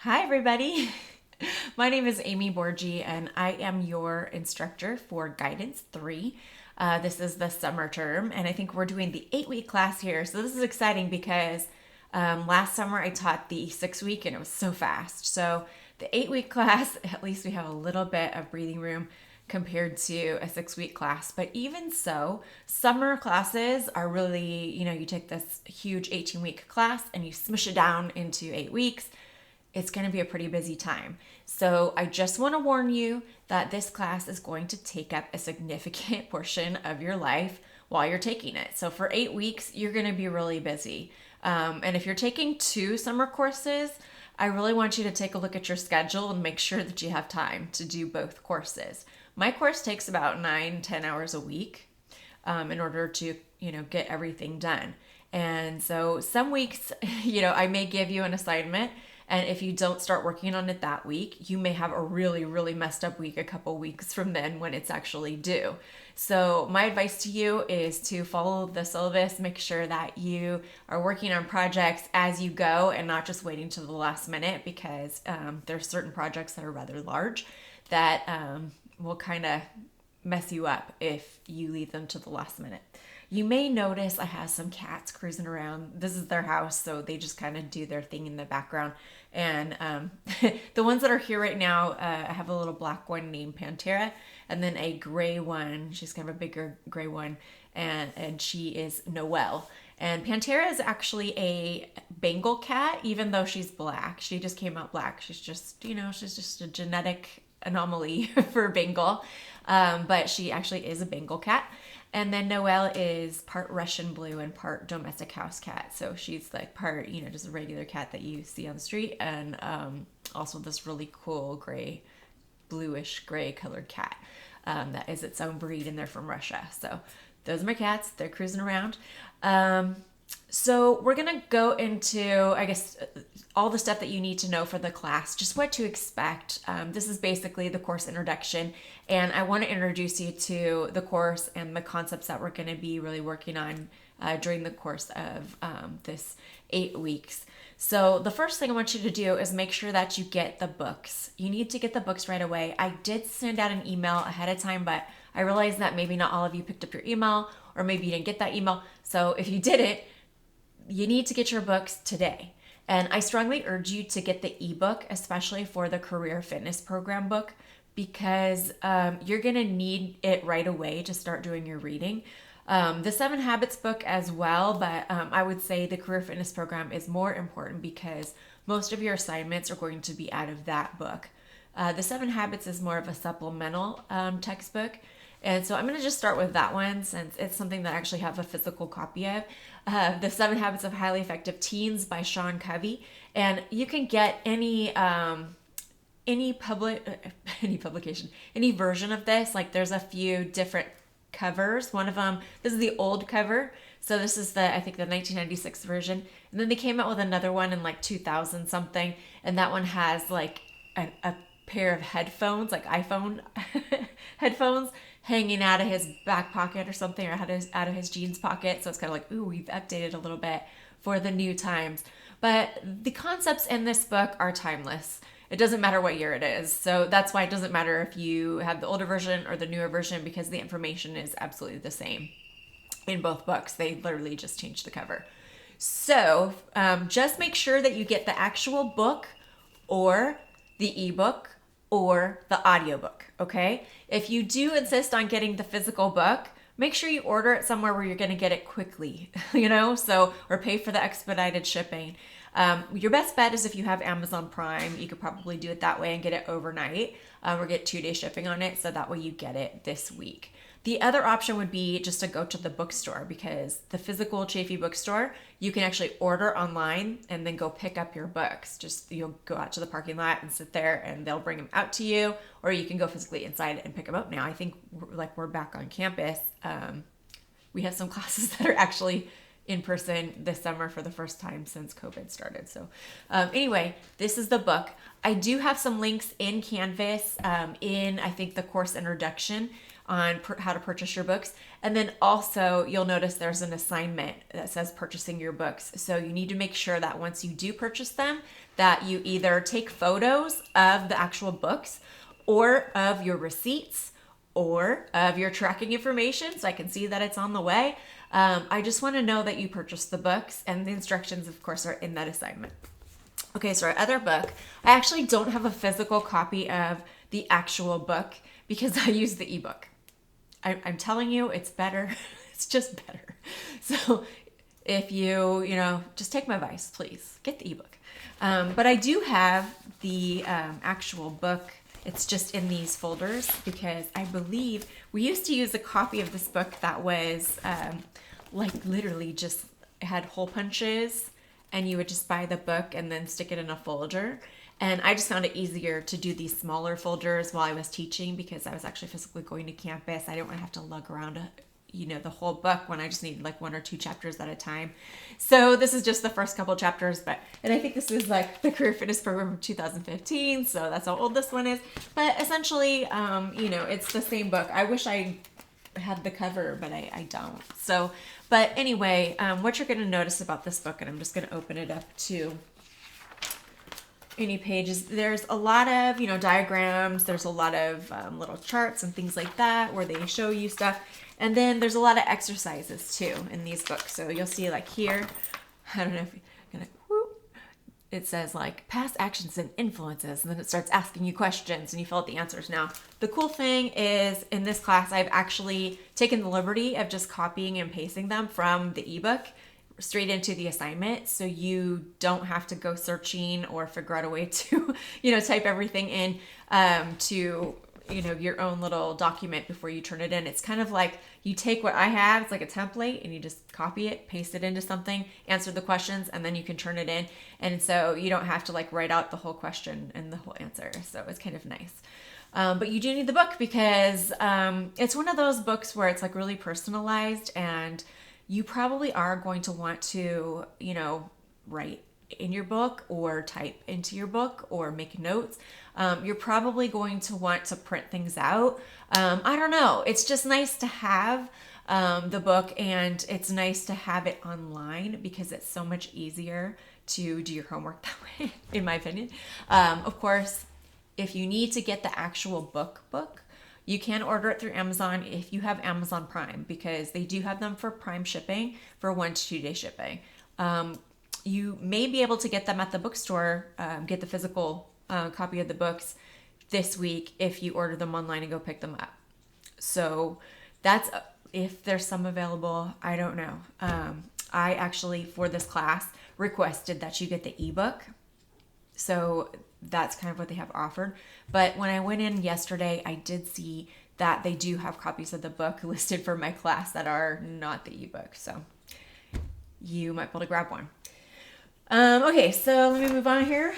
Hi, everybody. My name is Amy Borgi, and I am your instructor for Guidance 3. This is the summer term, and I think we're doing the 8-week class here. So this is exciting because last summer I taught the 6-week, and it was so fast. So the 8-week class, at least we have a little bit of breathing room compared to a 6-week class. But even so, summer classes are really, you take this huge 18-week class and you smush it down into 8 weeks. It's going to be a pretty busy time. So I just want to warn you that this class is going to take up a significant portion of your life while you're taking it. So for 8 weeks, you're going to be really busy. And if you're taking 2 summer courses, I really want you to take a look at your schedule and make sure that you have time to do both courses. My course takes about 9-10 hours a week in order to, get everything done. And so some weeks, I may give you an assignment, and if you don't start working on it that week, you may have a really, really messed up week a couple weeks from then when it's actually due. So my advice to you is to follow the syllabus, make sure that you are working on projects as you go and not just waiting to the last minute, because there's certain projects that are rather large that will kind of mess you up if you leave them to the last minute. You may notice I have some cats cruising around. This is their house, so they just kind of do their thing in the background. And the ones that are here right now, I have a little black one named Pantera, and then a gray one. She's kind of a bigger gray one, and she is Noelle. And Pantera is actually a Bengal cat, even though she's black. She just came out black. She's just, she's just a genetic anomaly for Bengal. But she actually is a Bengal cat. And then Noelle is part Russian blue and part domestic house cat. So she's like part, just a regular cat that you see on the street. And also this really cool gray, bluish gray colored cat that is its own breed, and they're from Russia. So those are my cats. They're cruising around. So we're going to go into, I guess, all the stuff that you need to know for the class, just what to expect. This is basically the course introduction, and I want to introduce you to the course and the concepts that we're going to be really working on during the course of this 8 weeks. So the first thing I want you to do is make sure that you get the books. You need to get the books right away. I did send out an email ahead of time, but I realized that maybe not all of you picked up your email, or maybe you didn't get that email. So if you didn't, you need to get your books today. And I strongly urge you to get the ebook, especially for the Career Fitness Program book, because you're going to need it right away to start doing your reading. The 7 Habits book as well, but I would say the Career Fitness Program is more important because most of your assignments are going to be out of that book. The 7 Habits is more of a supplemental textbook. And so I'm going to just start with that one since it's something that I actually have a physical copy of. The 7 Habits of Highly Effective Teens by Sean Covey. And you can get any publication, any version of this. Like there's a few different covers. One of them, this is the old cover. So this is I think the 1996 version. And then they came out with another one in like 2000 something. And that one has like a pair of headphones, like iPhone headphones, hanging out of his back pocket or something, or out of his jeans pocket. So it's kind of like, ooh, we've updated a little bit for the new times. But the concepts in this book are timeless. It doesn't matter what year it is. So that's why it doesn't matter if you have the older version or the newer version, because the information is absolutely the same in both books. They literally just changed the cover. So just make sure that you get the actual book or the ebook or the audiobook, okay? If you do insist on getting the physical book, make sure you order it somewhere where you're going to get it quickly, or pay for the expedited shipping. Your best bet is if you have Amazon Prime, you could probably do it that way and get it overnight, or get 2-day shipping on it, so that way you get it this week. The other option would be just to go to the bookstore, because the physical Chafee bookstore, you can actually order online and then go pick up your books. Just you'll go out to the parking lot and sit there and they'll bring them out to you, or you can go physically inside and pick them up. Now, I think we're back on campus. We have some classes that are actually in person this summer for the first time since COVID started. So anyway, this is the book. I do have some links in Canvas in, I think, the course introduction on how to purchase your books. And then also you'll notice there's an assignment that says purchasing your books. So you need to make sure that once you do purchase them, that you either take photos of the actual books or of your receipts or of your tracking information so I can see that it's on the way. I just want to know that you purchased the books, and the instructions, of course, are in that assignment. Okay, so our other book, I actually don't have a physical copy of the actual book because I use the ebook. I'm telling you, it's better. It's just better. So if you just take my advice, please get the ebook. But I do have the actual book. It's just in these folders because I believe we used to use a copy of this book that was like literally just had hole punches, and you would just buy the book and then stick it in a folder. And I just found it easier to do these smaller folders while I was teaching because I was actually physically going to campus. I didn't want to have to lug around the whole book when I just needed like 1 or 2 chapters at a time. So this is just the first couple chapters, and I think this is like the Career Fitness Program of 2015. So that's how old this one is. But essentially, it's the same book. I wish I had the cover, but I don't. So, but anyway, what you're going to notice about this book, and I'm just going to open it up to any pages, there's a lot of, diagrams. There's a lot of little charts and things like that where they show you stuff. And then there's a lot of exercises too in these books. So you'll see like here, I don't know if you're going to, it says like past actions and influences, and then it starts asking you questions and you fill out the answers. Now, the cool thing is in this class, I've actually taken the liberty of just copying and pasting them from the ebook straight into the assignment. So you don't have to go searching or figure out a way to, type everything in to, your own little document before you turn it in. It's kind of like you take what I have, it's like a template, and you just copy it, paste it into something, answer the questions, and then you can turn it in. And so you don't have to like write out the whole question and the whole answer. So it's kind of nice. But you do need the book because it's one of those books where it's like really personalized, and you probably are going to want to, write in your book or type into your book or make notes. You're probably going to want to print things out. I don't know. It's just nice to have the book, and it's nice to have it online because it's so much easier to do your homework that way, in my opinion. Of course, if you need to get the actual book, you can order it through Amazon if you have Amazon Prime, because they do have them for Prime shipping for 1 to 2 day shipping. You may be able to get them at the bookstore, get the physical copy of the books this week if you order them online and go pick them up. So that's if there's some available. I don't know. I actually, for this class, requested that you get the ebook. So that's kind of what they have offered. But when I went in yesterday, I did see that they do have copies of the book listed for my class that are not the ebook. So you might be able to grab one. Okay, so let me move on here.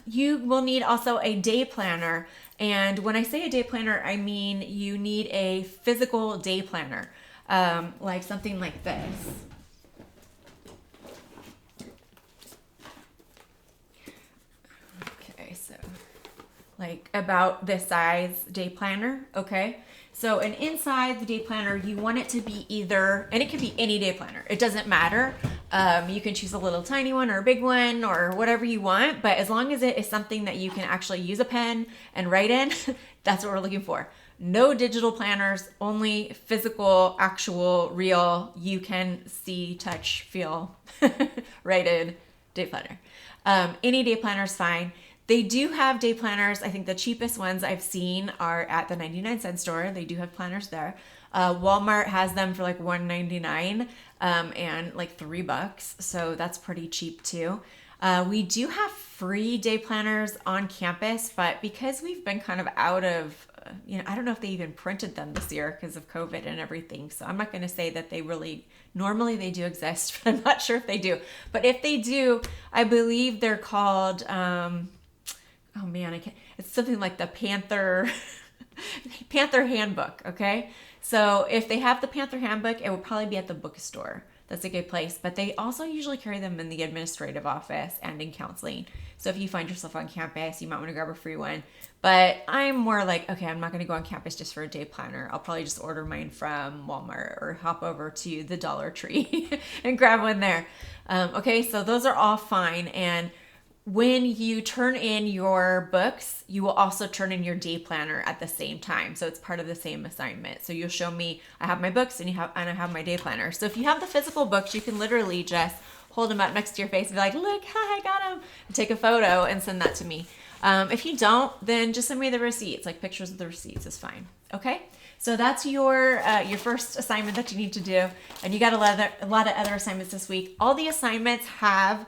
You will need also a day planner. And when I say a day planner, I mean you need a physical day planner, like something like this. Okay, so like about this size day planner, okay? So, and inside the day planner, you want it to be either, and it can be any day planner. It doesn't matter. You can choose a little tiny one or a big one or whatever you want. But as long as it is something that you can actually use a pen and write in, that's what we're looking for. No digital planners, only physical, actual, real, you can see, touch, feel, write in day planner. Any day planner is fine. They do have day planners. I think the cheapest ones I've seen are at the 99-cent store. They do have planners there. Walmart has them for like $1.99 and like $3. So that's pretty cheap too. We do have free day planners on campus, but because we've been kind of out of, I don't know if they even printed them this year because of COVID and everything. So I'm not going to say that they really, normally they do exist, but I'm not sure if they do. But if they do, I believe they're called, oh man, I can't. It's something like the Panther Handbook. Okay, so if they have the Panther Handbook, it would probably be at the bookstore. that's a good place. But they also usually carry them in the administrative office and in counseling. So if you find yourself on campus, you might want to grab a free one. But I'm more like, okay, I'm not going to go on campus just for a day planner. I'll probably just order mine from Walmart or hop over to the Dollar Tree and grab one there. Okay, so those are all fine. And when you turn in your books, you will also turn in your day planner at the same time. So it's part of the same assignment. So you'll show me, I have my books and I have my day planner. So if you have the physical books, you can literally just hold them up next to your face and be like, look, hi, I got them. And take a photo and send that to me. If you don't, then just send me the receipts, like pictures of the receipts is fine. Okay. So that's your first assignment that you need to do. And you got a lot of other assignments this week. All the assignments have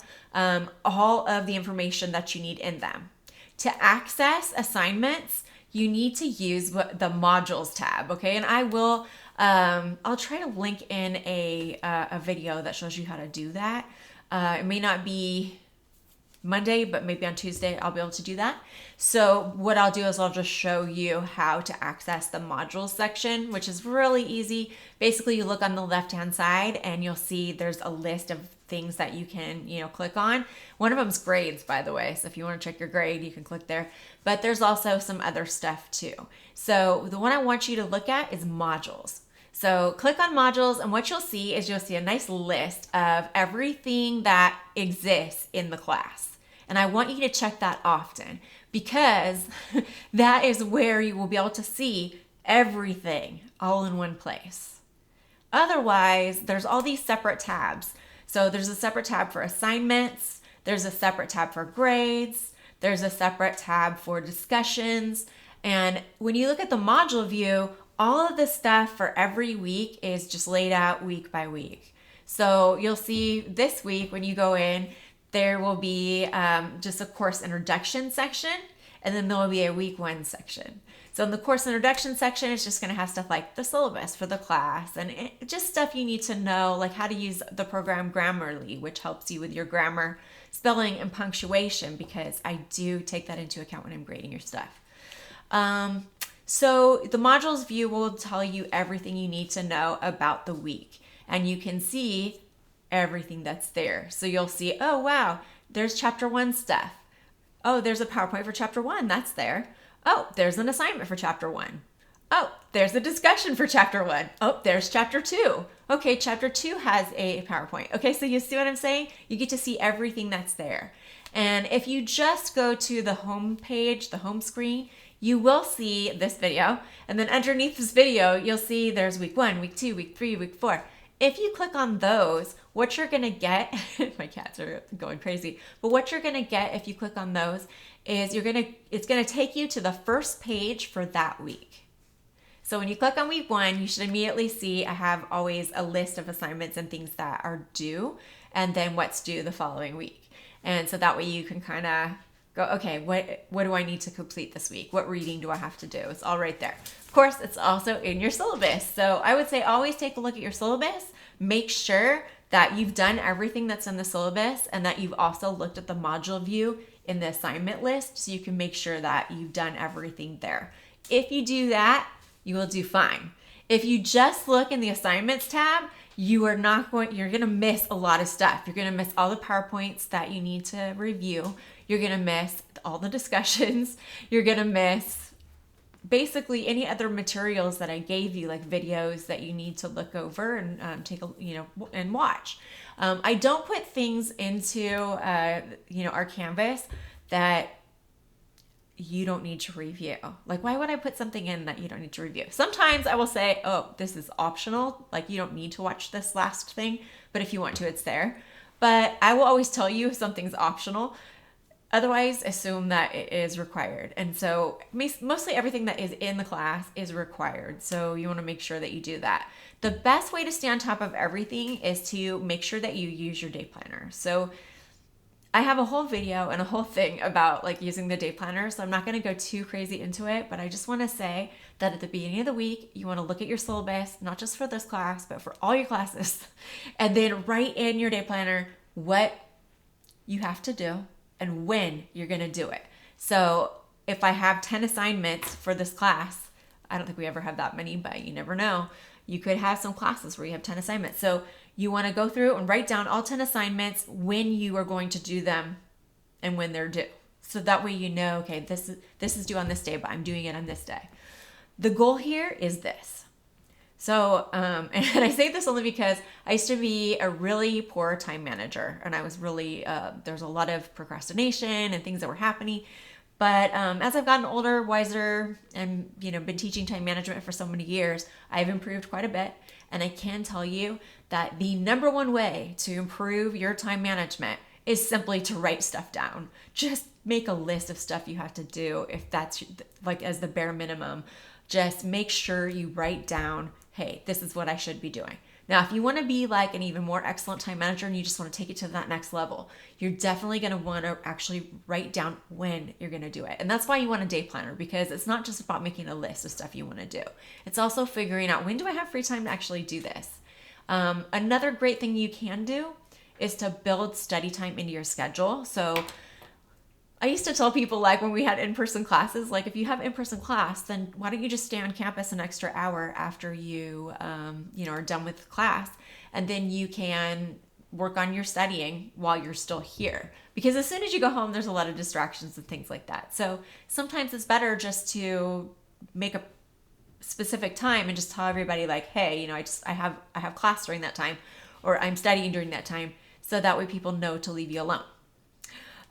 all of the information that you need in them. To access assignments, you need to use the modules tab, okay? And I'll try to link in a video that shows you how to do that. It may not be Monday, but maybe on Tuesday I'll be able to do that. So what I'll do is I'll just show you how to access the modules section, which is really easy. Basically, you look on the left-hand side and you'll see there's a list of things that you can, click on. One of them is grades, by the way. So if you want to check your grade, you can click there. But there's also some other stuff too. So the one I want you to look at is modules. So click on modules, and what you'll see is you'll see a nice list of everything that exists in the class. And I want you to check that often because that is where you will be able to see everything all in one place. Otherwise, there's all these separate tabs. So there's a separate tab for assignments, there's a separate tab for grades, there's a separate tab for discussions. And when you look at the module view, all of the stuff for every week is just laid out week by week. So you'll see this week when you go in, there will be just a course introduction section, and then there will be a week 1 section. So in the course introduction section, it's just going to have stuff like the syllabus for the class and just stuff you need to know, like how to use the program Grammarly, which helps you with your grammar, spelling, and punctuation, because I do take that into account when I'm grading your stuff. So the modules view will tell you everything you need to know about the week, and you can see everything that's there. So you'll see, oh wow, there's chapter 1 stuff. Oh, there's a PowerPoint for chapter 1, that's there. Oh, there's an assignment for chapter 1. Oh, there's a discussion for chapter 1. Oh, there's chapter 2. Okay, chapter 2 has a PowerPoint. Okay, so you see what I'm saying? You get to see everything that's there. And if you just go to the home page, the home screen, you will see this video. And then underneath this video, you'll see there's week 1, week 2, week 3, week 4. If you click on those, what you're gonna get, my cats are going crazy, but what you're gonna get if you click on those is it's gonna take you to the first page for that week. So when you click on week 1, you should immediately see I have always a list of assignments and things that are due, and then what's due the following week. And so that way you can kind of go, okay, what do I need to complete this week? What reading do I have to do? It's all right there. Of course, it's also in your syllabus. So I would say always take a look at your syllabus. Make sure that you've done everything that's in the syllabus and that you've also looked at the module view in the assignment list so you can make sure that you've done everything there. If you do that, you will do fine. If you just look in the assignments tab, you're gonna miss a lot of stuff. You're gonna miss all the PowerPoints that you need to review. You're gonna miss all the discussions. You're gonna miss basically any other materials that I gave you, like videos that you need to look over and and watch. I don't put things into our Canvas that you don't need to review. Like, why would I put something in that you don't need to review? Sometimes I will say, oh, this is optional. Like, you don't need to watch this last thing, but if you want to, it's there. But I will always tell you if something's optional. Otherwise, assume that it is required. And so mostly everything that is in the class is required. So you want to make sure that you do that. The best way to stay on top of everything is to make sure that you use your day planner. So I have a whole video and a whole thing about like using the day planner. So I'm not going to go too crazy into it, but I just want to say that at the beginning of the week, you want to look at your syllabus, not just for this class, but for all your classes. And then write in your day planner what you have to do and when you're going to do it. So if I have 10 assignments for this class, I don't think we ever have that many, but you never know. You could have some classes where you have 10 assignments. So you want to go through and write down all 10 assignments, when you are going to do them and when they're due. So that way you know, okay, this is due on this day, but I'm doing it on this day. The goal here is this. So, and I say this only because I used to be a really poor time manager, and I was really, there's a lot of procrastination and things that were happening. But as I've gotten older, wiser, and been teaching time management for so many years, I've improved quite a bit. And I can tell you that the number one way to improve your time management is simply to write stuff down. Just make a list of stuff you have to do, if that's like as the bare minimum. Just make sure you write down, hey, this is what I should be doing. Now, if you want to be like an even more excellent time manager and you just want to take it to that next level, you're definitely going to want to actually write down when you're going to do it. And that's why you want a day planner, because it's not just about making a list of stuff you want to do. It's also figuring out, when do I have free time to actually do this? Another great thing you can do is to build study time into your schedule. So I used to tell people, like when we had in-person classes, like if you have in-person class, then why don't you just stay on campus an extra hour after you, are done with class, and then you can work on your studying while you're still here. Because as soon as you go home, there's a lot of distractions and things like that. So sometimes it's better just to make a specific time and just tell everybody, like, hey, I have class during that time, or I'm studying during that time, so that way people know to leave you alone.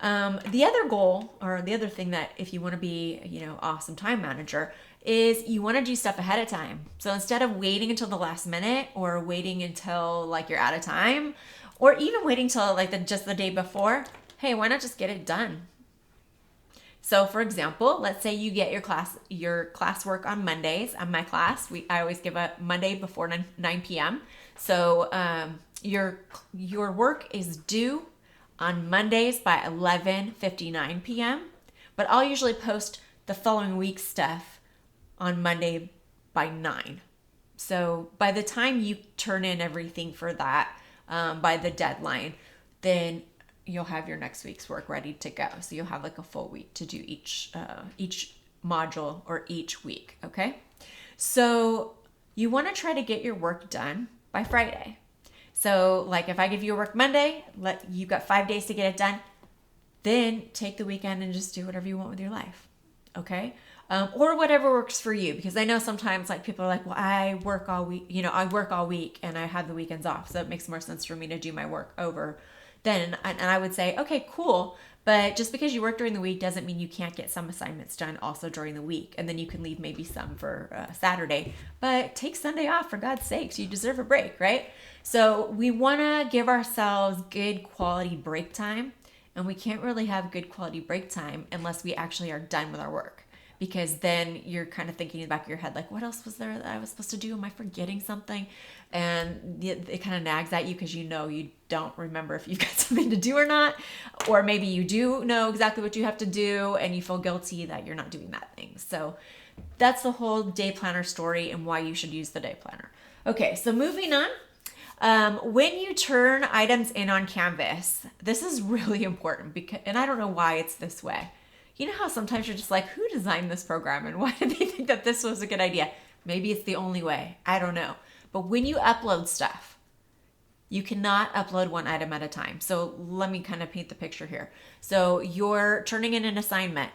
The other goal, or the other thing that if you want to be, awesome time manager, is you want to do stuff ahead of time. So instead of waiting until the last minute, or waiting until like you're out of time, or even waiting till like just the day before, hey, why not just get it done? So for example, let's say you get your classwork on Mondays. On my class, I always give a Monday before 9 p.m. So your work is due on Mondays by 11:59 p.m. But I'll usually post the following week's stuff on Monday by 9. So by the time you turn in everything for that, by the deadline, then you'll have your next week's work ready to go. So you'll have like a full week to do each module or each week, okay? So you want to try to get your work done by Friday. So like if I give you work Monday, you've got 5 days to get it done, then take the weekend and just do whatever you want with your life, okay? Or whatever works for you, because I know sometimes like people are like, well, I work all week, I work all week and I have the weekends off. So it makes more sense for me to do my work over then. And I would say, okay, cool. But just because you work during the week doesn't mean you can't get some assignments done also during the week. And then you can leave maybe some for Saturday, but take Sunday off, for God's sakes. You deserve a break, right? So we want to give ourselves good quality break time. And we can't really have good quality break time unless we actually are done with our work. Because then you're kind of thinking in the back of your head, like, what else was there that I was supposed to do? Am I forgetting something? And it kind of nags at you because you don't remember if you've got something to do or not. Or maybe you do know exactly what you have to do and you feel guilty that you're not doing that thing. So that's the whole day planner story and why you should use the day planner. Okay, so moving on. When you turn items in on Canvas, this is really important, and I don't know why it's this way. You know how sometimes you're just like, who designed this program and why did they think that this was a good idea? Maybe it's the only way. I don't know. But when you upload stuff, you cannot upload one item at a time. So let me kind of paint the picture here. So you're turning in an assignment.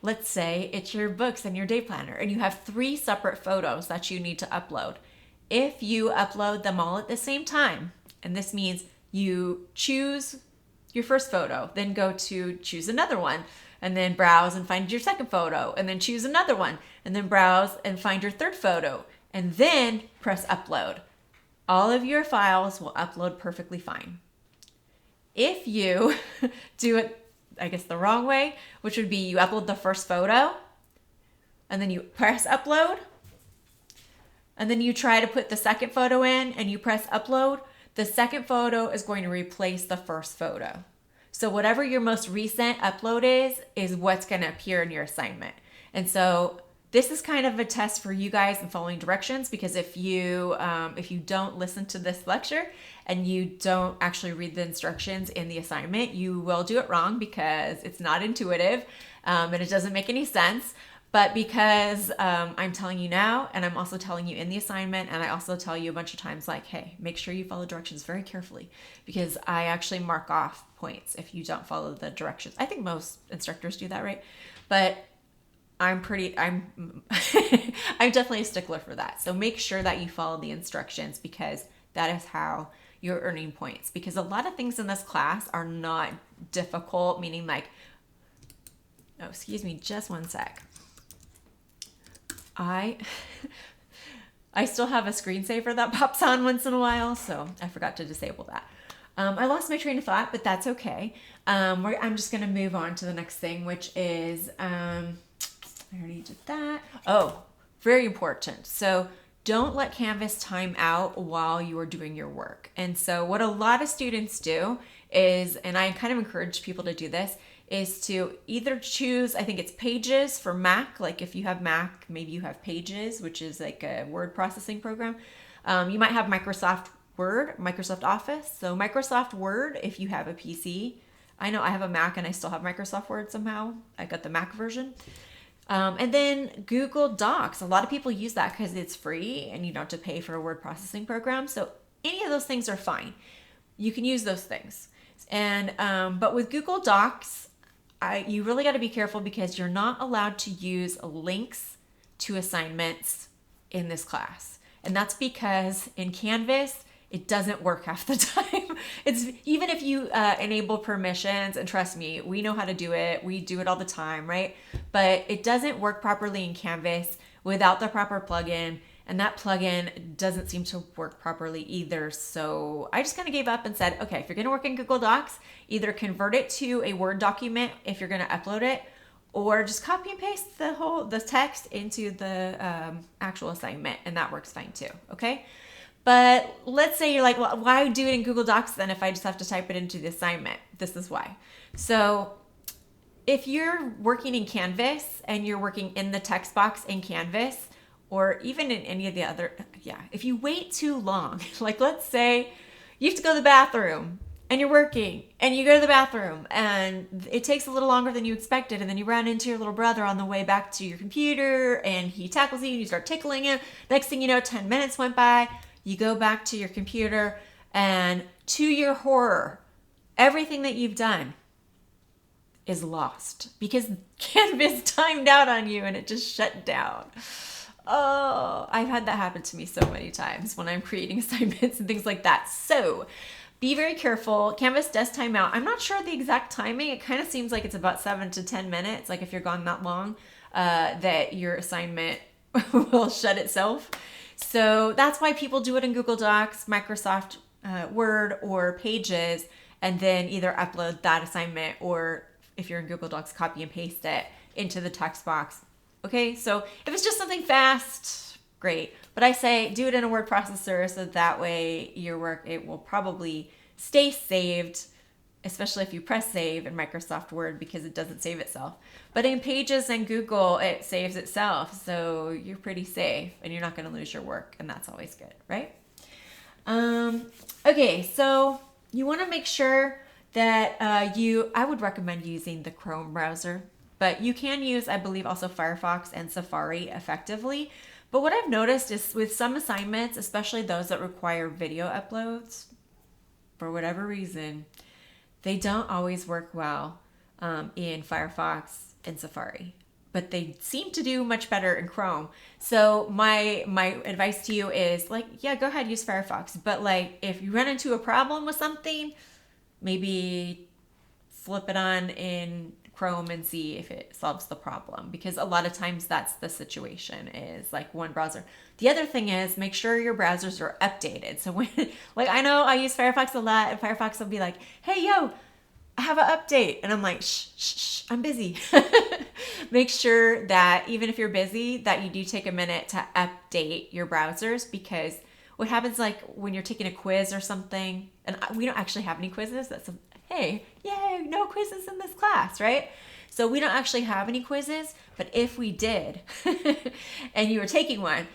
Let's say it's your books and your day planner, and you have 3 separate photos that you need to upload. If you upload them all at the same time, and this means you choose your first photo, then go to choose another one, and then browse and find your second photo, and then choose another one, and then browse and find your third photo, and then press upload. All of your files will upload perfectly fine. If you do it, I guess, the wrong way, which would be you upload the first photo, and then you press upload, and then you try to put the second photo in, and you press upload, the second photo is going to replace the first photo. So whatever your most recent upload is what's going to appear in your assignment. And so this is kind of a test for you guys in following directions, because if you don't listen to this lecture and you don't actually read the instructions in the assignment, you will do it wrong because it's not intuitive and it doesn't make any sense. But because I'm telling you now, and I'm also telling you in the assignment, and I also tell you a bunch of times, like, hey, make sure you follow directions very carefully, because I actually mark off points if you don't follow the directions. I think most instructors do that, right? But I'm I'm definitely a stickler for that. So make sure that you follow the instructions, because that is how you're earning points. Because a lot of things in this class are not difficult, meaning like, oh, excuse me, just one sec. I still have a screensaver that pops on once in a while, so I forgot to disable that. I lost my train of thought, but that's okay. I'm just going to move on to the next thing, which is, I already did that. Oh, very important. So don't let Canvas time out while you are doing your work. And so what a lot of students do is, and I kind of encourage people to do this, is to either choose, I think it's Pages for Mac. Like if you have Mac, maybe you have Pages, which is like a word processing program. You might have Microsoft Word, Microsoft Office. So Microsoft Word, if you have a PC. I know I have a Mac and I still have Microsoft Word somehow. I got the Mac version. And then Google Docs. A lot of people use that because it's free and you don't have to pay for a word processing program. So any of those things are fine. You can use those things. And but with Google Docs, you really got to be careful, because you're not allowed to use links to assignments in this class. And that's because in Canvas, it doesn't work half the time. It's even if you enable permissions, and trust me, we know how to do it. We do it all the time, right? But it doesn't work properly in Canvas without the proper plugin. And that plugin doesn't seem to work properly either. So I just kind of gave up and said, okay, if you're going to work in Google Docs, either convert it to a Word document if you're going to upload it, or just copy and paste the text into the actual assignment, and that works fine too. Okay. But let's say you're like, well, why do it in Google Docs then if I just have to type it into the assignment? This is why. So if you're working in Canvas and you're working in the text box in Canvas, or even in any of the other, if you wait too long, like let's say you have to go to the bathroom and you're working and you go to the bathroom and it takes a little longer than you expected, and then you run into your little brother on the way back to your computer and he tackles you and you start tickling him. Next thing you know, 10 minutes went by, you go back to your computer, and to your horror, everything that you've done is lost because Canvas timed out on you and it just shut down. Oh, I've had that happen to me so many times when I'm creating assignments and things like that. So be very careful. Canvas does time out. I'm not sure the exact timing. It kind of seems like it's about 7 to 10 minutes. Like if you're gone that long, that your assignment will shut itself. So that's why people do it in Google Docs, Microsoft Word, or Pages, and then either upload that assignment, or if you're in Google Docs, copy and paste it into the text box. Okay, so if it's just something fast, great. But I say do it in a word processor, so that way your work, it will probably stay saved, especially if you press save in Microsoft Word, because it doesn't save itself. But in Pages and Google, it saves itself, so you're pretty safe and you're not going to lose your work, and that's always good, right? Okay, so you want to make sure that I would recommend using the Chrome browser. But you can use, I believe, also Firefox and Safari effectively. But what I've noticed is with some assignments, especially those that require video uploads, for whatever reason, they don't always work well in Firefox and Safari. But they seem to do much better in Chrome. So my advice to you is, like, yeah, go ahead, use Firefox. But like, if you run into a problem with something, maybe flip it on in Chrome and see if it solves the problem, because a lot of times that's the situation, is like one browser. The other thing is, make sure your browsers are updated. So when, like, I know I use Firefox a lot, and Firefox will be like, hey, yo, I have an update. And I'm like, shh, I'm busy. Make sure that even if you're busy, that you do take a minute to update your browsers, because what happens, like when you're taking a quiz or something, and we don't actually have any quizzes, hey, yay, no quizzes in this class, right? So we don't actually have any quizzes, but if we did, and you were taking one,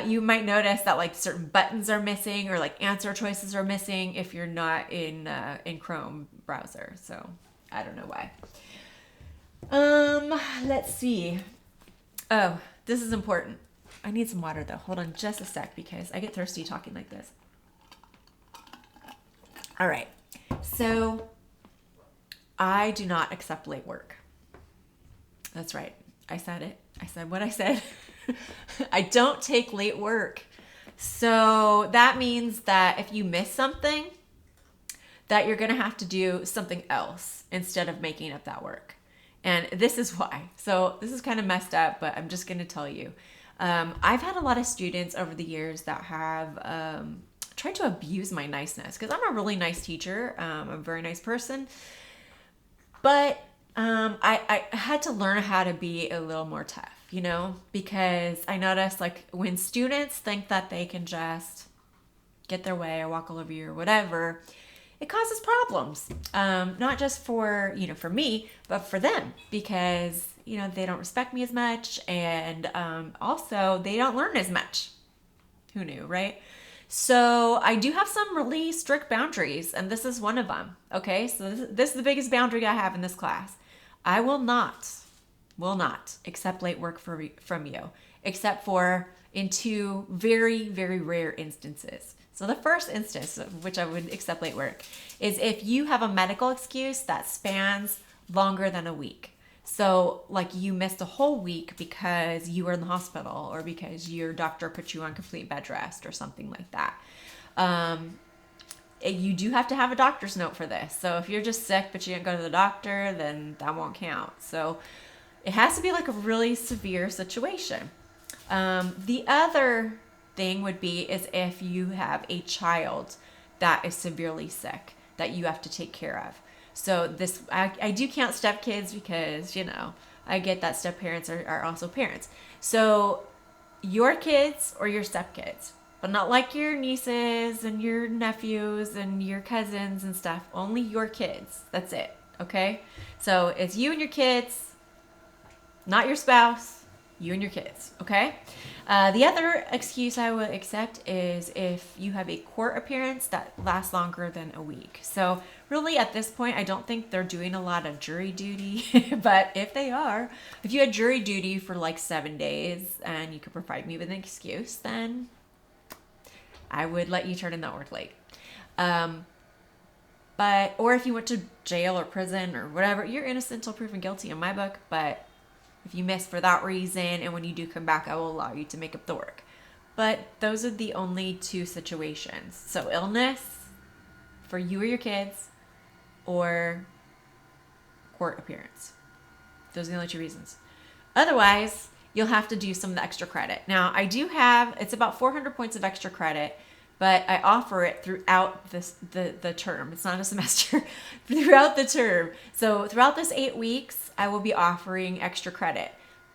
you might notice that like certain buttons are missing, or like answer choices are missing if you're not in Chrome browser. So I don't know why. Let's see. Oh, this is important. I need some water though. Hold on just a sec because I get thirsty talking like this. All right. So I do not accept late work. That's right. I said it. I said what I said. I don't take late work. So that means that if you miss something, that you're going to have to do something else instead of making up that work. And this is why. So this is kind of messed up, but I'm just going to tell you. I've had a lot of students over the years that have tried to abuse my niceness because I'm a really nice teacher. I'm a very nice person. But I had to learn how to be a little more tough, because I noticed like when students think that they can just get their way or walk all over you or whatever, it causes problems. Not just for me, but for them because, they don't respect me as much and also they don't learn as much. Who knew, right? So I do have some really strict boundaries, and this is one of them. Okay, so this is the biggest boundary I have in this class. I will not accept late work from you, except for in two very, very rare instances. So the first instance of which I would accept late work is if you have a medical excuse that spans longer than a week. So like you missed a whole week because you were in the hospital or because your doctor put you on complete bed rest or something like that. You do have to have a doctor's note for this. So if you're just sick but you didn't go to the doctor, then that won't count. So it has to be like a really severe situation. The other thing would be is if you have a child that is severely sick that you have to take care of. So this, I do count step kids because, I get that step parents are also parents. So your kids or your step kids, but not like your nieces and your nephews and your cousins and stuff, only your kids. That's it. Okay. So it's you and your kids, not your spouse, you and your kids. Okay. The other excuse I would accept is if you have a court appearance that lasts longer than a week. So really at this point, I don't think they're doing a lot of jury duty, but if they are, if you had jury duty for like 7 days and you could provide me with an excuse, then I would let you turn in that work late. Or if you went to jail or prison or whatever, you're innocent until proven guilty in my book, but if you miss for that reason, and when you do come back, I will allow you to make up the work. But those are the only two situations. So illness for you or your kids, or court appearance. Those are the only two reasons. Otherwise, you'll have to do some of the extra credit. Now, I do have, it's about 400 points of extra credit, but I offer it throughout the term. It's not a semester, throughout the term. So throughout this 8 weeks, I will be offering extra credit.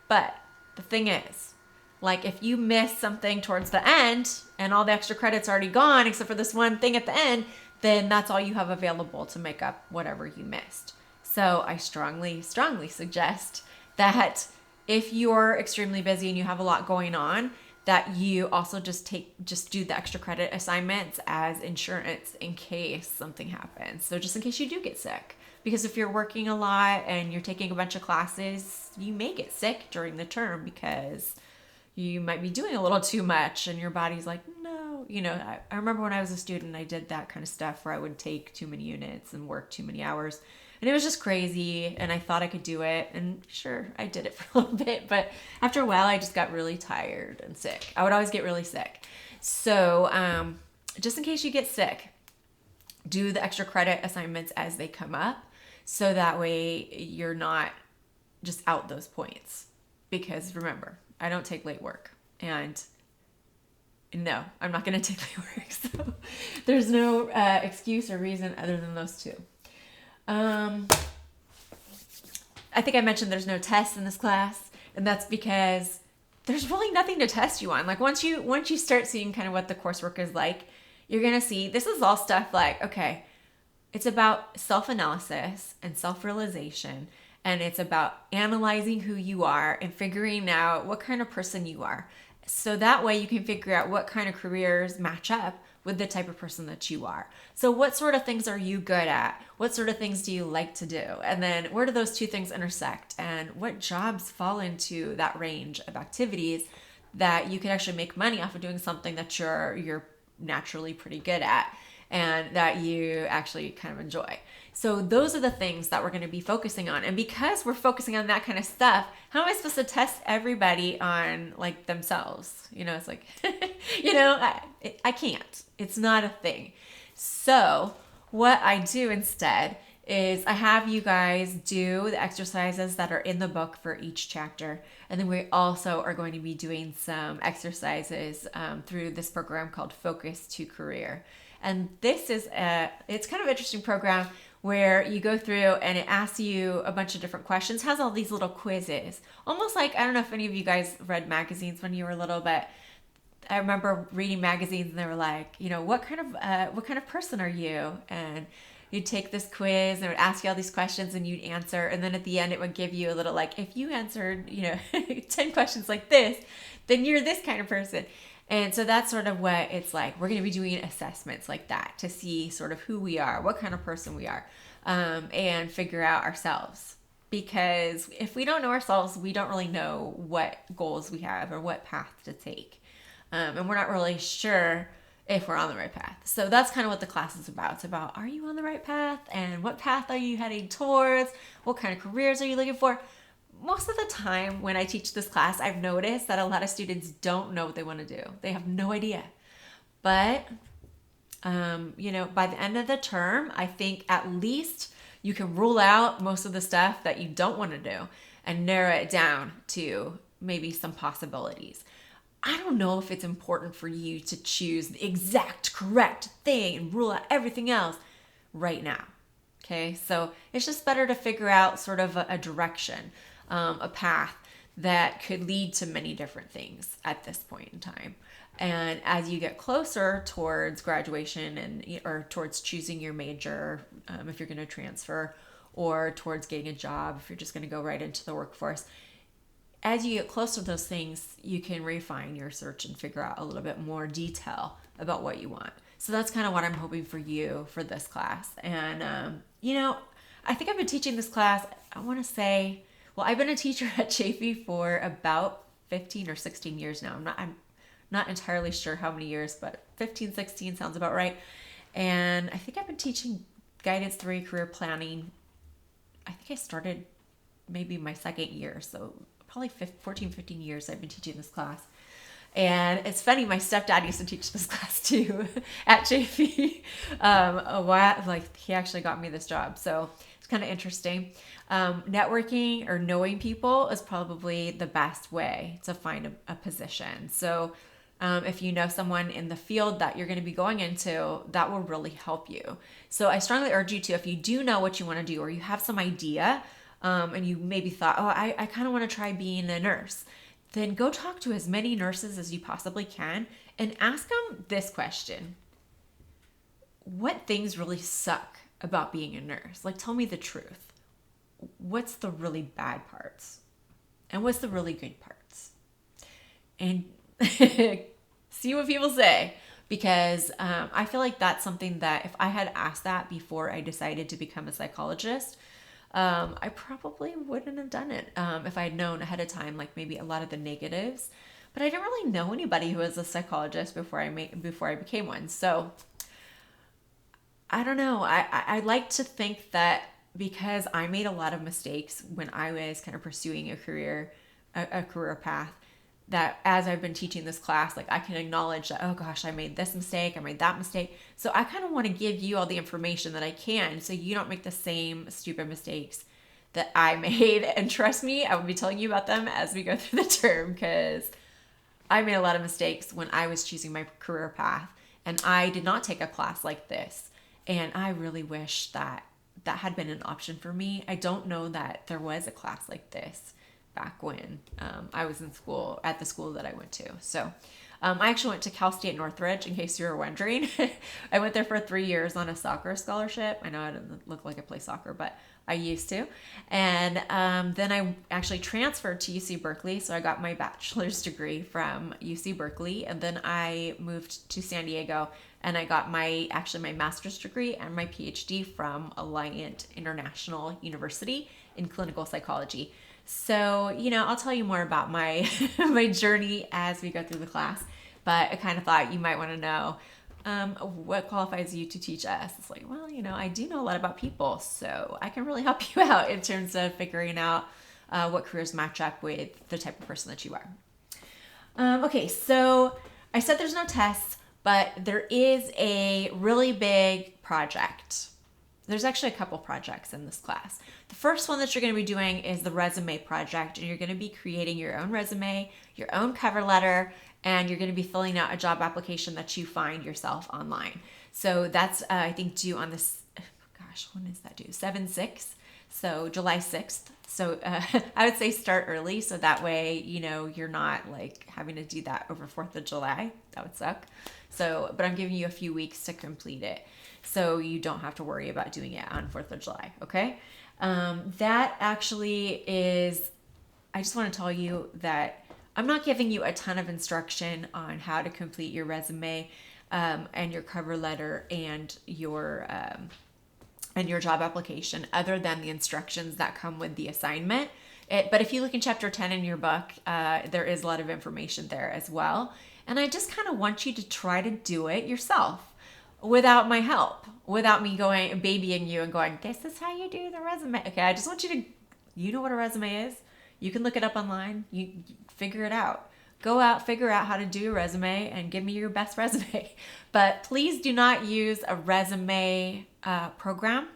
But the thing is, like if you miss something towards the end and all the extra credit's already gone, except for this one thing at the end, then that's all you have available to make up whatever you missed. So I strongly, strongly suggest that if you're extremely busy and you have a lot going on, that you also just do the extra credit assignments as insurance in case something happens. So just in case you do get sick. Because if you're working a lot and you're taking a bunch of classes, you may get sick during the term because you might be doing a little too much and your body's like, no. I remember when I was a student, I did that kind of stuff where I would take too many units and work too many hours. And it was just crazy and I thought I could do it. And sure, I did it for a little bit. But after a while, I just got really tired and sick. I would always get really sick. So just in case you get sick, do the extra credit assignments as they come up. So that way you're not just out those points. Because remember, I don't take late work. And no, I'm not going to take late work. So there's no excuse or reason other than those two. I think I mentioned there's no tests in this class. And that's because there's really nothing to test you on. Like once you start seeing kind of what the coursework is like, you're going to see this is all stuff like, okay, it's about self-analysis and self-realization, and it's about analyzing who you are and figuring out what kind of person you are. So that way you can figure out what kind of careers match up with the type of person that you are. So what sort of things are you good at? What sort of things do you like to do? And then where do those two things intersect? And what jobs fall into that range of activities that you can actually make money off of doing something that you're naturally pretty good at and that you actually kind of enjoy. So those are the things that we're going to be focusing on. And because we're focusing on that kind of stuff, how am I supposed to test everybody on like themselves? It's like, I can't. It's not a thing. So what I do instead is I have you guys do the exercises that are in the book for each chapter. And then we also are going to be doing some exercises through this program called Focus to Career. And this is it's kind of an interesting program where you go through and it asks you a bunch of different questions, has all these little quizzes. Almost like, I don't know if any of you guys read magazines when you were little, but I remember reading magazines and they were like, what kind of person are you? And you'd take this quiz and it would ask you all these questions and you'd answer. And then at the end, it would give you a little like, if you answered, 10 questions like this, then you're this kind of person. And so that's sort of what it's like. We're going to be doing assessments like that to see sort of who we are, what kind of person we are, and figure out ourselves. Because if we don't know ourselves, we don't really know what goals we have or what path to take. And we're not really sure if we're on the right path. So that's kind of what the class is about. It's about, are you on the right path? And what path are you heading towards? What kind of careers are you looking for? Most of the time when I teach this class, I've noticed that a lot of students don't know what they want to do. They have no idea. But, by the end of the term, I think at least you can rule out most of the stuff that you don't want to do and narrow it down to maybe some possibilities. I don't know if it's important for you to choose the exact correct thing and rule out everything else right now. Okay, so it's just better to figure out sort of a direction, a path that could lead to many different things at this point in time. And as you get closer towards graduation or towards choosing your major, if you're going to transfer, or towards getting a job, if you're just going to go right into the workforce, as you get closer to those things, you can refine your search and figure out a little bit more detail about what you want. So that's kind of what I'm hoping for you for this class. And, I think I've been teaching this class, I want to say, I've been a teacher at Chaffee for about 15 or 16 years now. I'm not entirely sure how many years, but 15, 16 sounds about right. And I think I've been teaching Guidance 3 career planning. I think I started maybe my second year. So probably 14, 15 years I've been teaching this class. And it's funny, my stepdad used to teach this class too at Chaffee a while. Like, he actually got me this job. So it's kind of interesting. Networking or knowing people is probably the best way to find a position. So if you know someone in the field that you're going to be going into, that will really help you. So I strongly urge you to, if you do know what you want to do or you have some idea, and you maybe thought, I kind of want to try being a nurse, then go talk to as many nurses as you possibly can and ask them this question. What things really suck about being a nurse? Like, tell me the truth. What's the really bad parts? And what's the really good parts? And see what people say. Because I feel like that's something that if I had asked that before I decided to become a psychologist, I probably wouldn't have done it if I had known ahead of time, like maybe a lot of the negatives. But I didn't really know anybody who was a psychologist before I became one. So I don't know. I like to think that because I made a lot of mistakes when I was kind of pursuing a career path, that as I've been teaching this class, like I can acknowledge that, oh gosh, I made this mistake, I made that mistake. So I kind of want to give you all the information that I can so you don't make the same stupid mistakes that I made. And trust me, I will be telling you about them as we go through the term, because I made a lot of mistakes when I was choosing my career path, and I did not take a class like this. And I really wish that that had been an option for me. I don't know that there was a class like this back when I was in school, at the school that I went to. So I actually went to Cal State Northridge, in case you were wondering. I went there for 3 years on a soccer scholarship. I know I didn't look like I play soccer, but I used to. And then I actually transferred to UC Berkeley. So I got my bachelor's degree from UC Berkeley. And then I moved to San Diego and I got my master's degree and my PhD from Alliant International University in clinical psychology. So, I'll tell you more about my my journey as we go through the class. But I kind of thought you might want to know what qualifies you to teach us. It's like, well, I do know a lot about people, so I can really help you out in terms of figuring out what careers match up with the type of person that you are. Okay, so I said there's no tests, but there is a really big project. There's actually a couple projects in this class. The first one that you're going to be doing is the resume project, and you're going to be creating your own resume, your own cover letter, and you're going to be filling out a job application that you find yourself online. So that's, I think, due on this, when is that due? 7/6, so July 6th. So I would say start early, so that way, you're not like having to do that over 4th of July. That would suck. So, but I'm giving you a few weeks to complete it, so you don't have to worry about doing it on 4th of July, okay? That actually is, I just want to tell you that I'm not giving you a ton of instruction on how to complete your resume and your cover letter and your job application, other than the instructions that come with the assignment. But if you look in chapter 10 in your book, there is a lot of information there as well. And I just kind of want you to try to do it yourself without my help, without me babying you and going, this is how you do the resume. Okay, I just want you to, you know what a resume is. You can look it up online. You figure it out. Go out, figure out how to do a resume, and give me your best resume. But please do not use a resume program.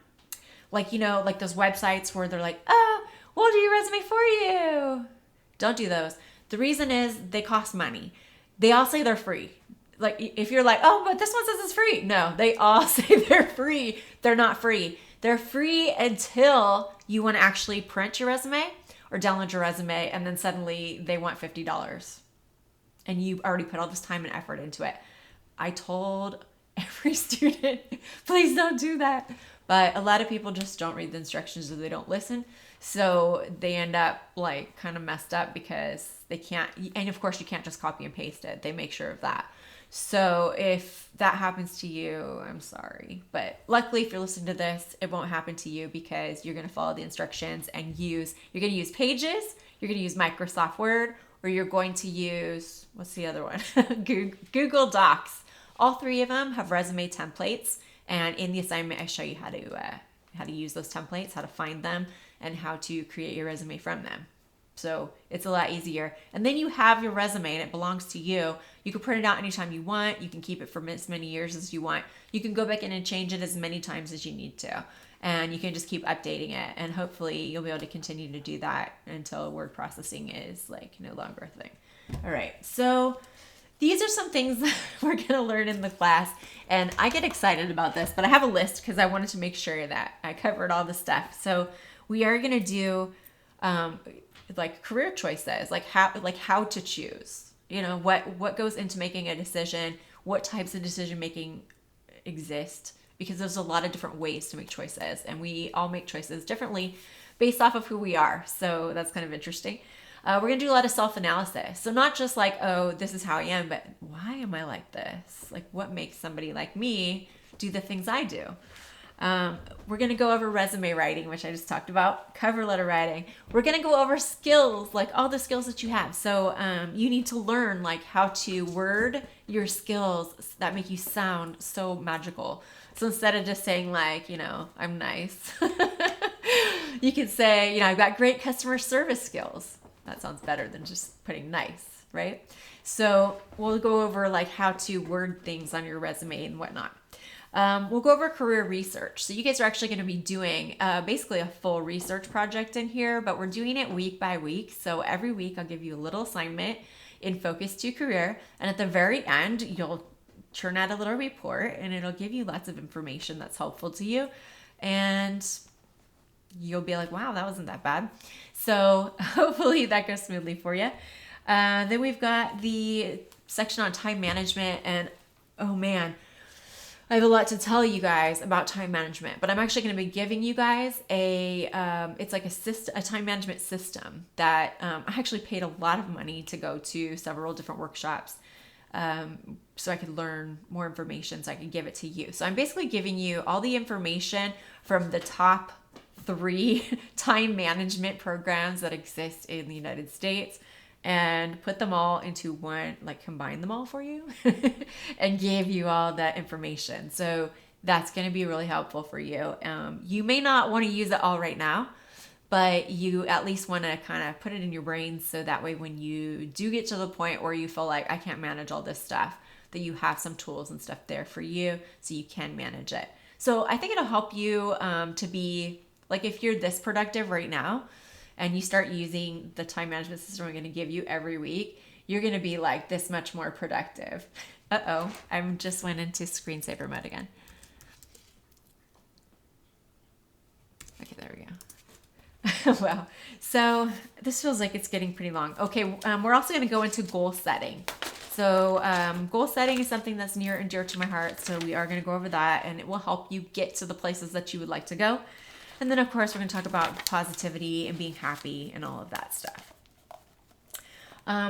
Like those websites where they're like, oh, we'll do your resume for you. Don't do those. The reason is they cost money. They all say they're free. Like if you're like, oh, but this one says it's free. No, they all say they're free. They're not free. They're free until you want to actually print your resume or download your resume, and then suddenly they want $50. And you already put all this time and effort into it. I told every student, please don't do that. But a lot of people just don't read the instructions or they don't listen. So they end up like kind of messed up because they can't, and of course you can't just copy and paste it. They make sure of that. So if that happens to you, I'm sorry. But luckily, if you're listening to this, it won't happen to you because you're going to follow the instructions and you're going to use Pages, you're going to use Microsoft Word, or you're going to use, what's the other one? Google Docs. All three of them have resume templates. And in the assignment, I show you how to use those templates, how to find them, and how to create your resume from them. So it's a lot easier. And then you have your resume and it belongs to you. You can print it out anytime you want. You can keep it for as many years as you want. You can go back in and change it as many times as you need to. And you can just keep updating it. And hopefully you'll be able to continue to do that until word processing is like no longer a thing. All right. So these are some things that we're going to learn in the class. And I get excited about this, but I have a list because I wanted to make sure that I covered all the stuff. So we are going to do like career choices, like how to choose, what goes into making a decision, what types of decision making exist, because there's a lot of different ways to make choices and we all make choices differently based off of who we are. So that's kind of interesting. We're going to do a lot of self-analysis. So not just like, oh, this is how I am, but why am I like this? Like what makes somebody like me do the things I do? We're going to go over resume writing, which I just talked about, cover letter writing. We're going to go over skills, like all the skills that you have. So you need to learn like how to word your skills that make you sound so magical. So instead of just saying like, I'm nice, you can say, I've got great customer service skills. That sounds better than just putting nice, right? So we'll go over like how to word things on your resume and whatnot. We'll go over career research. So you guys are actually going to be doing basically a full research project in here, but we're doing it week by week. So every week I'll give you a little assignment in Focus to Career. And at the very end, you'll churn out a little report and it'll give you lots of information that's helpful to you. And you'll be like, wow, that wasn't that bad. So hopefully that goes smoothly for you. Then we've got the section on time management and oh man, I have a lot to tell you guys about time management, but I'm actually going to be giving you guys it's like a time management system that I actually paid a lot of money to go to several different workshops so I could learn more information so I could give it to you. So I'm basically giving you all the information from the top 3 time management programs that exist in the United States and put them all into one, like combine them all for you and give you all that information. So that's going to be really helpful for you. You may not want to use it all right now, but you at least want to kind of put it in your brain so that way when you do get to the point where you feel like I can't manage all this stuff, that you have some tools and stuff there for you so you can manage it. So I think it'll help you to be like, if you're this productive right now and you start using the time management system I'm going to give you every week, you're going to be like this much more productive. Uh-oh, I just went into screensaver mode again. Okay, there we go. Wow. So this feels like it's getting pretty long. Okay, we're also going to go into goal setting. So goal setting is something that's near and dear to my heart. So we are going to go over that, and it will help you get to the places that you would like to go. And then, of course, we're going to talk about positivity and being happy and all of that stuff.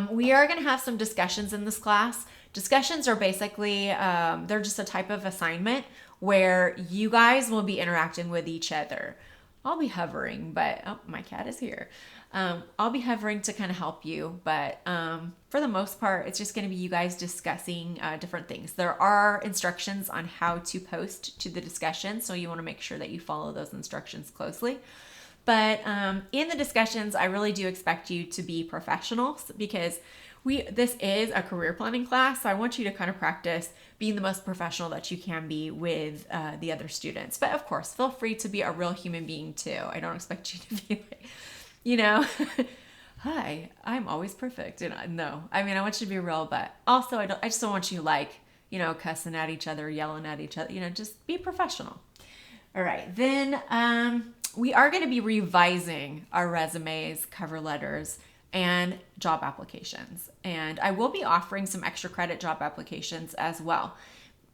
We are going to have some discussions in this class. Discussions are basically, they're just a type of assignment where you guys will be interacting with each other. I'll be hovering, but, oh, my cat is here. I'll be hovering to kind of help you, but for the most part, it's just going to be you guys discussing different things. There are instructions on how to post to the discussion, so you want to make sure that you follow those instructions closely. But in the discussions, I really do expect you to be professionals because this is a career planning class, so I want you to kind of practice being the most professional that you can be with the other students. But of course, feel free to be a real human being too. I don't expect you to be like, you know, hi, I'm always perfect. No, I mean, I want you to be real, but also I just don't want you like, you know, cussing at each other, yelling at each other, you know, just be professional. All right. Then we are going to be revising our resumes, cover letters, and job applications. And I will be offering some extra credit job applications as well.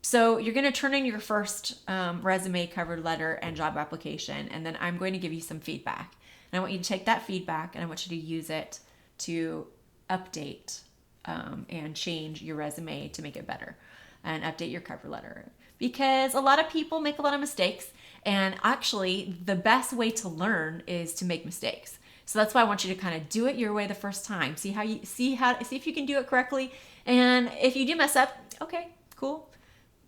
So you're going to turn in your first resume, cover letter, and job application, and then I'm going to give you some feedback. And I want you to take that feedback and I want you to use it to update and change your resume to make it better and update your cover letter. Because a lot of people make a lot of mistakes, and actually the best way to learn is to make mistakes. So that's why I want you to kind of do it your way the first time. See if you can do it correctly. And if you do mess up, okay, cool.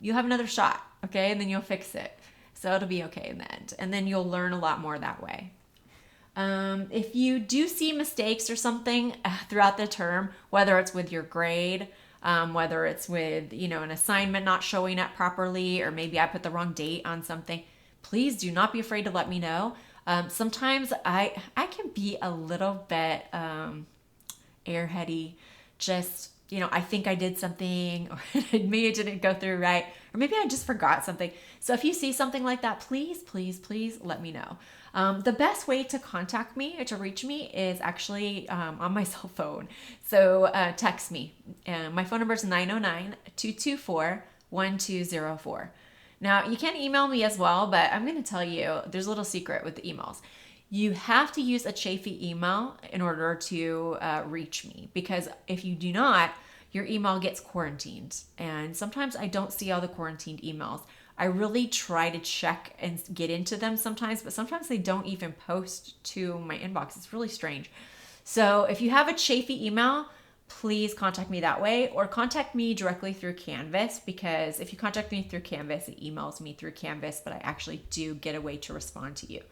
You'll have another shot, okay? And then you'll fix it. So it'll be okay in the end. And then you'll learn a lot more that way. If you do see mistakes or something throughout the term, whether it's with your grade, whether it's with, you know, an assignment not showing up properly, or maybe I put the wrong date on something, please do not be afraid to let me know. Sometimes I can be a little bit airheady, just, you know, I think I did something, or maybe it didn't go through right, or maybe I just forgot something. So if you see something like that, please, please, please let me know. The best way to contact me or to reach me is actually on my cell phone. So text me. My phone number is 909-224-1204. Now, you can email me as well, but I'm going to tell you, there's a little secret with the emails. You have to use a Chafee email in order to reach me, because if you do not, your email gets quarantined. And sometimes I don't see all the quarantined emails. I really try to check and get into them sometimes, but sometimes they don't even post to my inbox. It's really strange. So if you have a Chafee email, please contact me that way, or contact me directly through Canvas, because if you contact me through Canvas, it emails me through Canvas, but I actually do get a way to respond to you.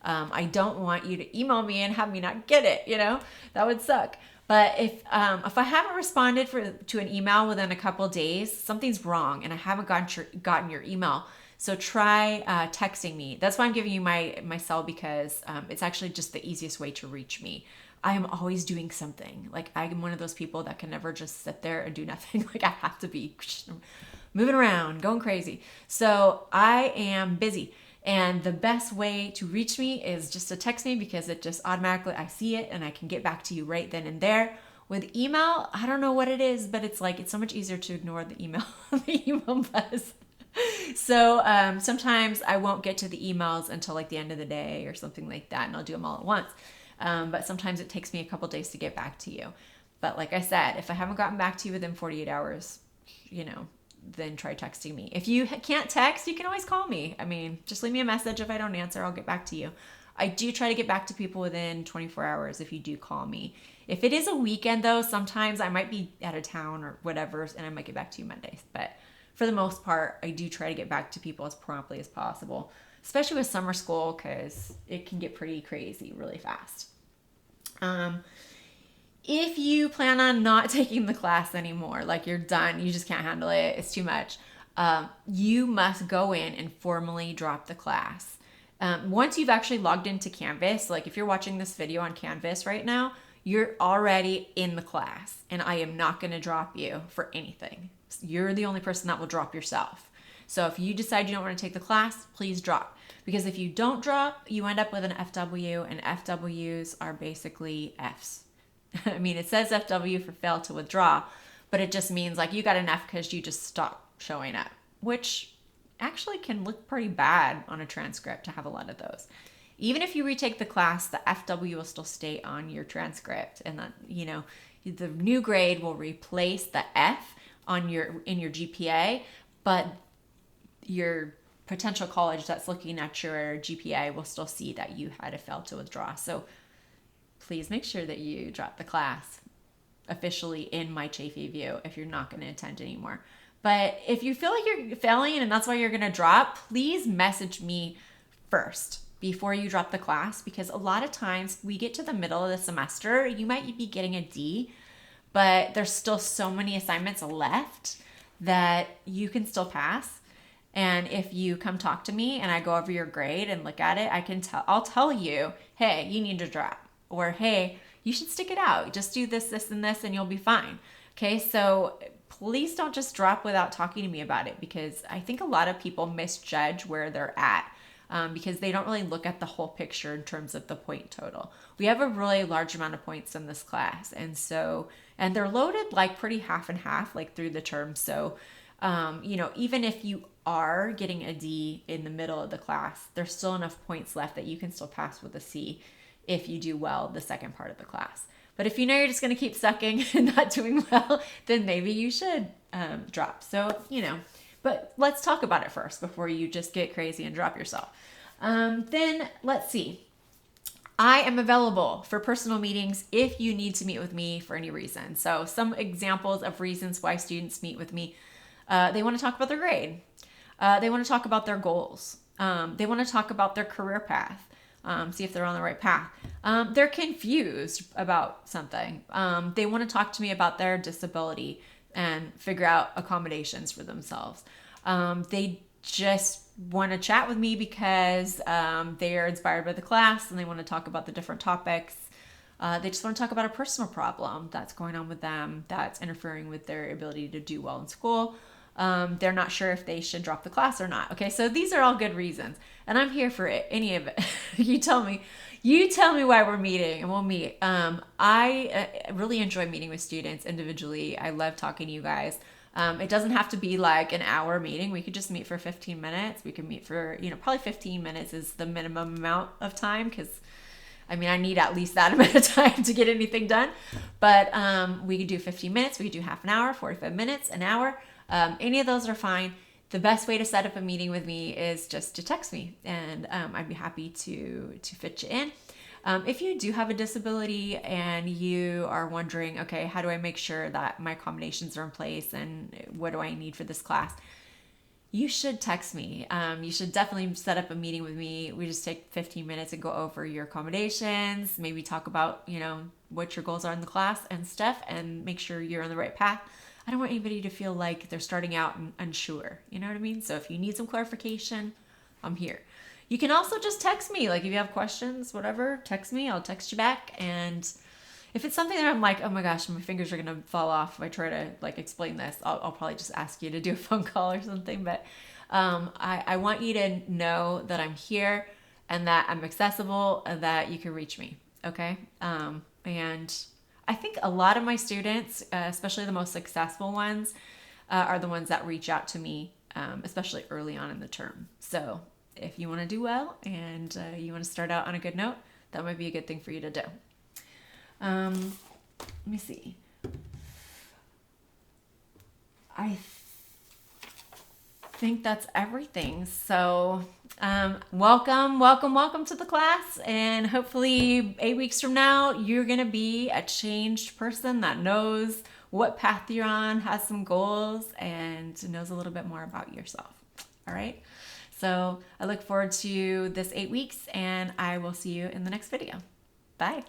I don't want you to email me and have me not get it, you know, that would suck. But if I haven't responded to an email within a couple of days, something's wrong and I haven't gotten your email. So try texting me. That's why I'm giving you my cell, because it's actually just the easiest way to reach me. I am always doing something. Like, I'm one of those people that can never just sit there and do nothing. Like, I have to be moving around, going crazy. So I am busy. And the best way to reach me is just to text me, because it just automatically, I see it and I can get back to you right then and there. With email, I don't know what it is, but it's so much easier to ignore the email, the email buzz. So sometimes I won't get to the emails until like the end of the day or something like that, and I'll do them all at once. But sometimes it takes me a couple days to get back to you. But like I said, if I haven't gotten back to you within 48 hours, then try texting me. If you can't text, you can always call me. I mean, just leave me a message. If I don't answer, I'll get back to you. I do try to get back to people within 24 hours if you do call me. If it is a weekend, though, sometimes I might be out of town or whatever, and I might get back to you Mondays. But for the most part, I do try to get back to people as promptly as possible, especially with summer school, because it can get pretty crazy really fast. If you plan on not taking the class anymore, like you're done, you just can't handle it, it's too much, you must go in and formally drop the class. Once you've actually logged into Canvas, like if you're watching this video on Canvas right now, you're already in the class, and I am not going to drop you for anything. You're the only person that will drop yourself. So if you decide you don't want to take the class, please drop. Because if you don't drop, you end up with an FW, and FWs are basically Fs. I mean, it says FW for fail to withdraw, but it just means like you got an F because you just stopped showing up, which actually can look pretty bad on a transcript to have a lot of those. Even if you retake the class, the FW will still stay on your transcript, and that, the new grade will replace the F in your GPA, but your potential college that's looking at your GPA will still see that you had a fail to withdraw. So please make sure that you drop the class officially in my Chafee view if you're not going to attend anymore. But if you feel like you're failing and that's why you're going to drop, please message me first before you drop the class, because a lot of times we get to the middle of the semester, you might be getting a D, but there's still so many assignments left that you can still pass. And if you come talk to me and I go over your grade and look at it, I'll tell you, hey, you need to drop, or hey, you should stick it out. Just do this, this, and this, and you'll be fine. Okay, so please don't just drop without talking to me about it, because I think a lot of people misjudge where they're at. Because they don't really look at the whole picture in terms of the point total. We have a really large amount of points in this class, and they're loaded like pretty half and half, like through the term. So, even if you are getting a D in the middle of the class, there's still enough points left that you can still pass with a C if you do well the second part of the class. But if you know you're just going to keep sucking and not doing well, then maybe you should drop. So, but let's talk about it first before you just get crazy and drop yourself. Then let's see. I am available for personal meetings if you need to meet with me for any reason. So some examples of reasons why students meet with me. They want to talk about their grade. They want to talk about their goals. They want to talk about their career path. See if they're on the right path. They're confused about something. They want to talk to me about their disability and figure out accommodations for themselves. They just want to chat with me because they are inspired by the class and they want to talk about the different topics. They just want to talk about a personal problem that's going on with them that's interfering with their ability to do well in school. They're not sure if they should drop the class or not. Okay, so these are all good reasons, and I'm here for any of it. You tell me why we're meeting, and we'll meet. I really enjoy meeting with students individually. I love talking to you guys. It doesn't have to be like an hour meeting. We could just meet for 15 minutes. We could meet for, probably 15 minutes is the minimum amount of time, because I need at least that amount of time to get anything done. But we could do 15 minutes. We could do half an hour, 45 minutes, an hour. Any of those are fine. The best way to set up a meeting with me is just to text me, and I'd be happy to fit you in. If you do have a disability and you are wondering, okay, how do I make sure that my accommodations are in place and what do I need for this class? You should text me. You should definitely set up a meeting with me. We just take 15 minutes and go over your accommodations, maybe talk about, what your goals are in the class and stuff, and make sure you're on the right path. I don't want anybody to feel like they're starting out and unsure. You know what I mean? So if you need some clarification, I'm here. You can also just text me. Like if you have questions, whatever, text me. I'll text you back. And if it's something that I'm like, oh my gosh, my fingers are going to fall off if I try to explain this, I'll probably just ask you to do a phone call or something. But I want you to know that I'm here and that I'm accessible and that you can reach me. Okay? And I think a lot of my students, especially the most successful ones, are the ones that reach out to me especially early on in the term. So if you want to do well and you want to start out on a good note, that might be a good thing for you to do. Let me see. I think that's everything. So welcome to the class. And hopefully 8 weeks from now, you're going to be a changed person that knows what path you're on, has some goals, and knows a little bit more about yourself. All right. So I look forward to this 8 weeks, and I will see you in the next video. Bye.